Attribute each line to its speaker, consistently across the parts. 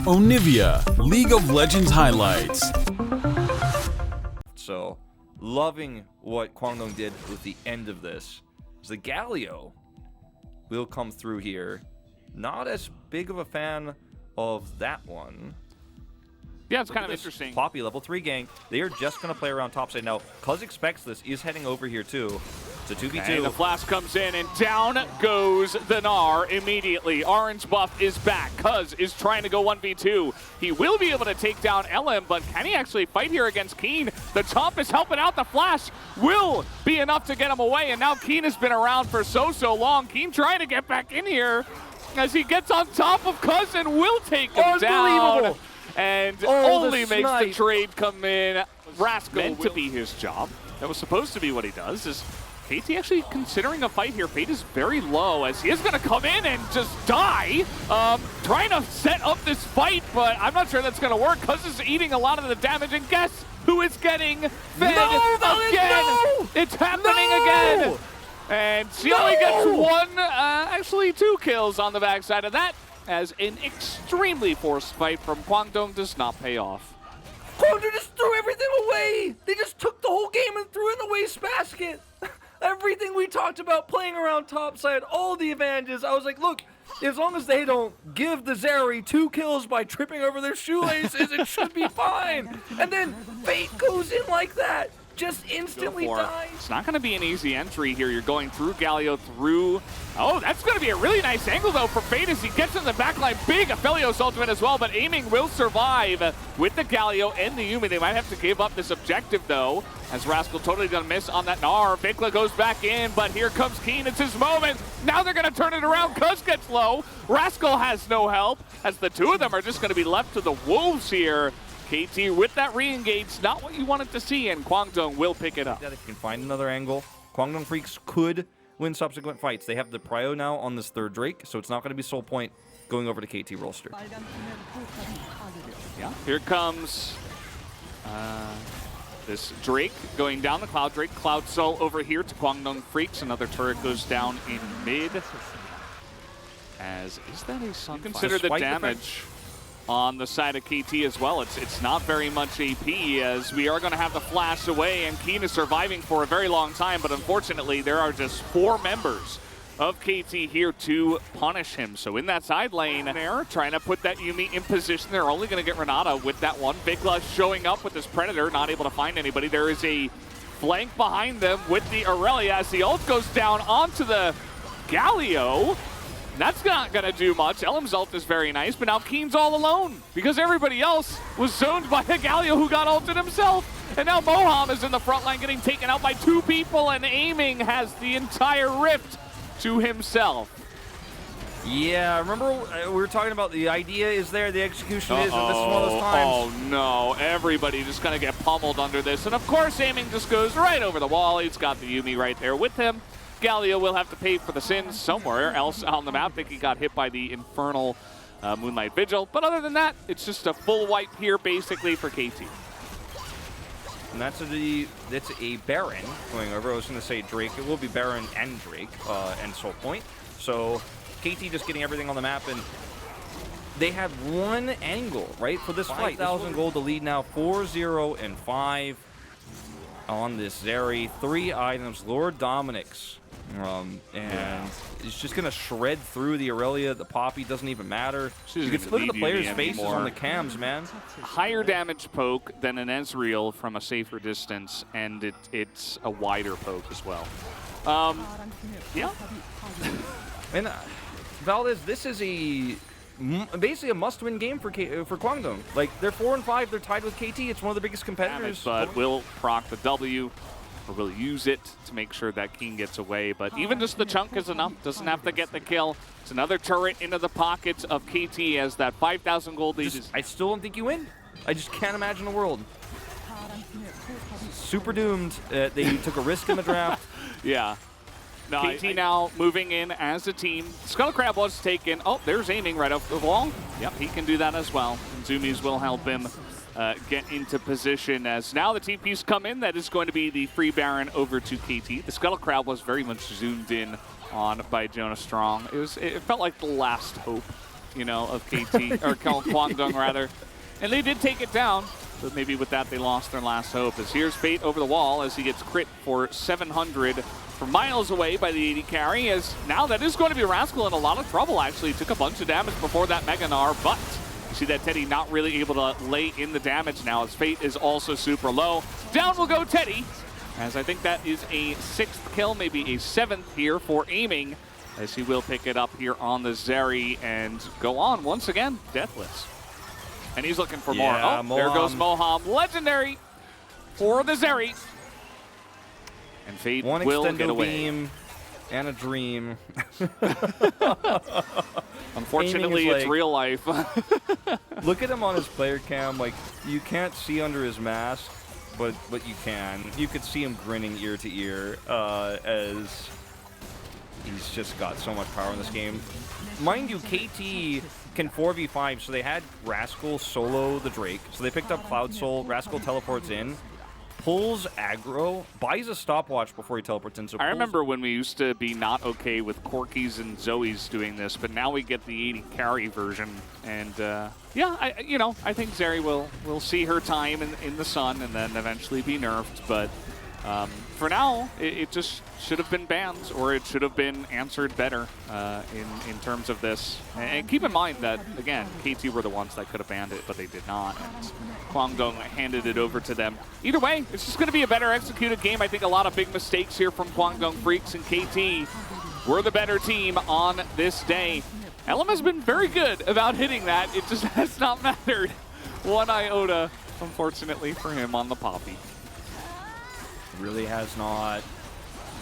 Speaker 1: Onivia, League of Legends highlights.
Speaker 2: So, loving what Kwangdong did with the end of this. The Galio will come through here. Not as big of a fan of that one.
Speaker 3: Yeah, it's kind of interesting.
Speaker 2: Poppy level 3 gank. They are just going to play around top side. Now, Cuz expects this, is heading over here too. It's a 2v2.
Speaker 3: Okay, the flash comes in, and down goes the Gnar immediately. Orange buff is back. Cuz is trying to go 1v2. He will be able to take down LM, but can he actually fight here against Keen? The Chomp is helping out. The flash will be enough to get him away, and now Keen has been around for so long. Keen trying to get back in here as he gets on top of Cuz and will take him down. And only makes the trade come in. Rascal meant to be his job. That was supposed to be what he does. Is KT actually considering a fight here? Fate is very low as he is going to come in and just die. Trying to set up this fight, but I'm not sure that's going to work. Cuz is eating a lot of the damage, and guess who is getting fed again? It's happening again. And she only gets one, actually 2 kills on the backside of that, as an extremely forced fight from Kwangdong does not pay off.
Speaker 2: Kwangdong just threw everything away! They just took the whole game and threw it in the wastebasket! Everything we talked about playing around topside, all the advantages, I was like, look, as long as they don't give the Zeri 2 kills by tripping over their shoelaces, it should be fine! And then Fate goes in like that! Just instantly dies.
Speaker 3: It's not going to be an easy entry here. You're going through Galio, through... Oh, that's going to be a really nice angle, though, for Fate as he gets in the backline. Big Aphelios ultimate as well, but aiming will survive with the Galio and the Yuumi. They might have to give up this objective, though, as Rascal totally gonna miss on that Gnar. Vikla goes back in, but here comes Keen. It's his moment. Now they're going to turn it around. Cuz gets low. Rascal has no help, as the two of them are just going to be left to the wolves here. KT with that re-engage, not what you wanted to see, and Kwangdong will pick it up.
Speaker 2: If you can find another angle, Kwangdong Freecs could win subsequent fights. They have the prio now on this third Drake, so it's not going to be Soul Point going over to KT Rolster.
Speaker 3: Yeah, here comes this Drake going down the Cloud Drake. Cloud Soul over here to Kwangdong Freecs. Another turret goes down in mid. As, is that a Sunfire? Consider the damage on the side of KT as well. It's not very much AP, as we are going to have the flash away, and Keen is surviving for a very long time, but unfortunately there are just 4 members of KT here to punish him. So in that side lane, they're trying to put that Yuumi in position. They're only going to get Renata with that one. Vikla showing up with this Predator, not able to find anybody. There is a flank behind them with the Aurelia as the ult goes down onto the Galio. That's not going to do much. LM's ult is very nice, but now Keen's all alone because everybody else was zoned by a Galio who got ulted himself. And now Moham is in the front line getting taken out by 2 people, and aiming has the entire rift to himself.
Speaker 2: Yeah, remember we were talking about the idea is there, the execution is, and this is one of those times.
Speaker 3: Oh no, everybody just going to get pummeled under this. And of course, aiming just goes right over the wall. He's got the Yuumi right there with him. Galio will have to pay for the sins somewhere else on the map. I think he got hit by the infernal Moonlight Vigil. But other than that, it's just a full wipe here basically for KT.
Speaker 2: And that's a Baron going over. I was going to say Drake. It will be Baron and Drake and Soul Point. So KT just getting everything on the map, and they had one angle, right, for this fight. 5,000 gold to lead now, 4-0 and 5 on this Zeri. 3 items, Lord Dominic's. And it's just going to shred through the Aurelia. The Poppy doesn't even matter. You can look at the players' faces on the cams, man.
Speaker 3: Higher damage poke than an Ezreal from a safer distance, and it's a wider poke as well. Yeah.
Speaker 2: And Valdez, this is basically a must-win game for Kwangdong. Like, they're 4 and 5. They're tied with KT. It's one of the biggest competitors.
Speaker 3: But will proc the W, or will use it to make sure that Keen gets away. But even just the chunk is enough. Doesn't have to get the kill. It's another turret into the pockets of KT as that 5,000 gold lead is.
Speaker 2: I still don't think you win. I just can't imagine a world. Super doomed. They took a risk in the draft.
Speaker 3: Yeah. No, KT now moving in as a team. Skullcrab was taken. Oh, there's aiming right off the wall. Yep, he can do that as well. And Zoomies will help him get into position as now the TP's come in. That is going to be the free Baron over to KT. The Skullcrab was very much zoomed in on by Jonas Strong. It felt like the last hope you know, of KT, or Kwangdong rather. And they did take it down, but maybe with that they lost their last hope. As here's Fate over the wall as he gets crit for 700 from miles away by the 80 carry, as now that is going to be Rascal in a lot of trouble, actually. Took a bunch of damage before that Mega Gnar, but you see that Teddy not really able to lay in the damage now, as Fate is also super low. Down will go Teddy, as I think that is a 6th kill, maybe a 7th here for aiming, as he will pick it up here on the Zeri and go on once again deathless. And he's looking for more. Oh,
Speaker 2: Moham.
Speaker 3: there goes Moham. Legendary for the Zeri. And Fate
Speaker 2: One
Speaker 3: will
Speaker 2: extendo
Speaker 3: get away.
Speaker 2: beam and a dream.
Speaker 3: Unfortunately, it's
Speaker 2: like,
Speaker 3: real life.
Speaker 2: Look at him on his player cam. Like, you can't see under his mask, but you can. You could see him grinning ear to ear as he's just got so much power in this game. Mind you, KT can 4v5, so they had Rascal solo the Drake. So they picked up Cloud Soul. Rascal teleports in, pulls aggro, buys a stopwatch before he teleports in. So
Speaker 3: I remember when we used to be not okay with Corkies and Zoes doing this, but now we get the 80 carry version. And yeah, I think Zeri will see her time in the sun and then eventually be nerfed. But for now, it just should have been banned, or it should have been answered better in terms of this. And keep in mind that, again, KT were the ones that could have banned it, but they did not. And Kwangdong handed it over to them. Either way, it's just going to be a better executed game. I think a lot of big mistakes here from Kwangdong Freecs and KT. We're the better team on this day. LM has been very good about hitting that. It just has not mattered one iota, unfortunately, for him on the Poppy.
Speaker 2: Really has not.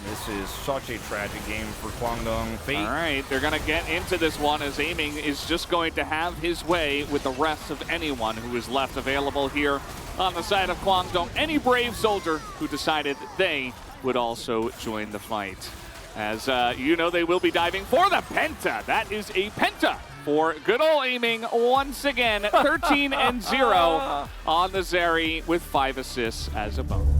Speaker 2: This is such a tragic game for Kwangdong. Fate.
Speaker 3: All right, they're going to get into this one as aiming is just going to have his way with the rest of anyone who is left available here on the side of Kwangdong. Any brave soldier who decided they would also join the fight. As you know, they will be diving for the Penta. That is a Penta for good old aiming once again. 13-0 on the Zeri with 5 assists as a bonus.